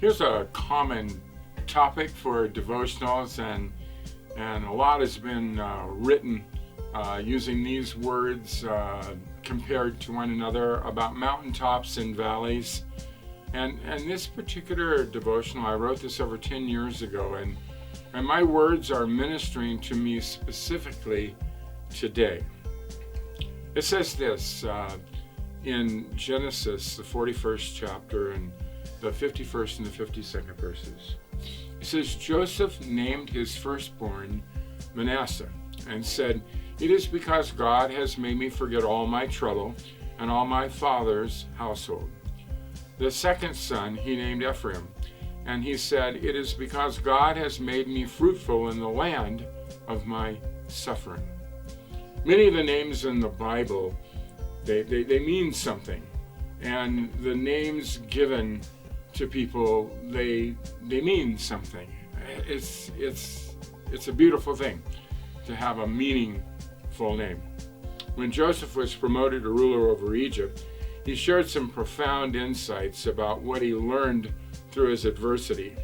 Here's a common topic for devotionals, and a lot has been written using these words compared to one another about mountaintops and valleys. And this particular devotional, I wrote this over 10 years ago, and my words are ministering to me specifically today. It says this in Genesis, the 41st chapter, and the 51st and the 52nd verses. It says, Joseph named his firstborn Manasseh and said, "It is because God has made me forget all my trouble and all my father's household." The second son he named Ephraim, and he said, "It is because God has made me fruitful in the land of my suffering." Many of the names in the Bible, they mean something, and the names given to people, they mean something. It's a beautiful thing to have a meaningful name. When Joseph was promoted to ruler over Egypt, he shared some profound insights about what he learned through his adversity.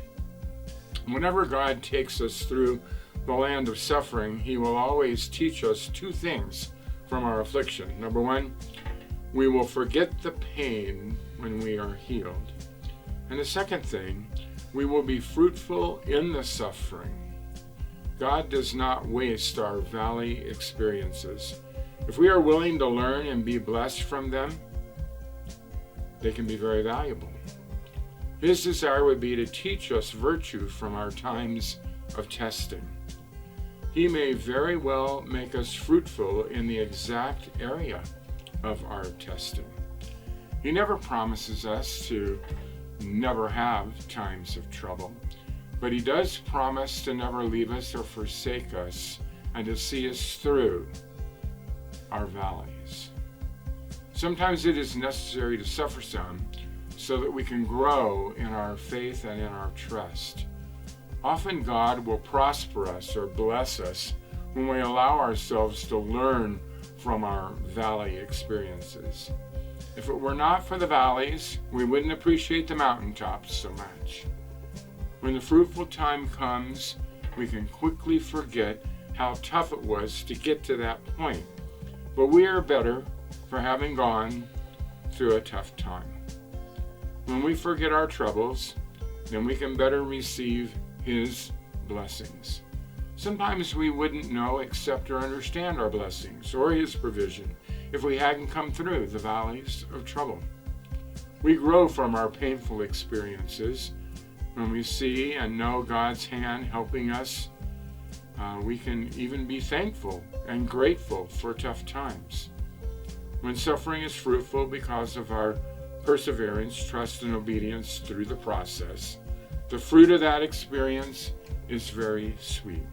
Whenever God takes us through the land of suffering, he will always teach us two things from our affliction. Number one, we will forget the pain when we are healed. And the second thing, we will be fruitful in the suffering. God does not waste our valley experiences. If we are willing to learn and be blessed from them, they can be very valuable. His desire would be to teach us virtue from our times of testing. He may very well make us fruitful in the exact area of our testing. He never promises us to never have times of trouble, but he does promise to never leave us or forsake us and to see us through our valleys. Sometimes it is necessary to suffer some so that we can grow in our faith and in our trust. Often God will prosper us or bless us when we allow ourselves to learn from our valley experiences. If it were not for the valleys, we wouldn't appreciate the mountaintops so much. When the fruitful time comes, we can quickly forget how tough it was to get to that point. But we are better for having gone through a tough time. When we forget our troubles, then we can better receive his blessings. Sometimes we wouldn't know, accept, or understand our blessings or his provision if we hadn't come through the valleys of trouble. We grow from our painful experiences. When we see and know God's hand helping us, we can even be thankful and grateful for tough times. When suffering is fruitful because of our perseverance, trust, and obedience through the process, the fruit of that experience is very sweet.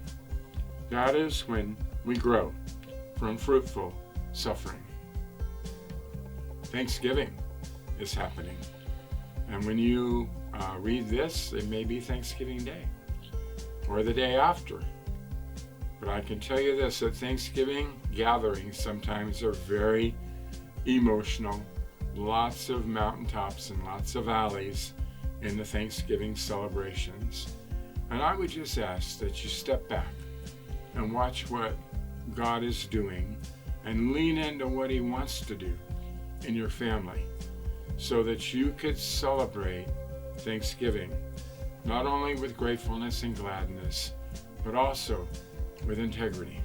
That is when we grow from fruitful suffering. Thanksgiving is happening. And when you read this, it may be Thanksgiving Day or the day after. But I can tell you this, that Thanksgiving gatherings sometimes are very emotional. Lots of mountaintops and lots of valleys in the Thanksgiving celebrations. And I would just ask that you step back and watch what God is doing and lean into what he wants to do in your family so that you could celebrate Thanksgiving not only with gratefulness and gladness, but also with integrity.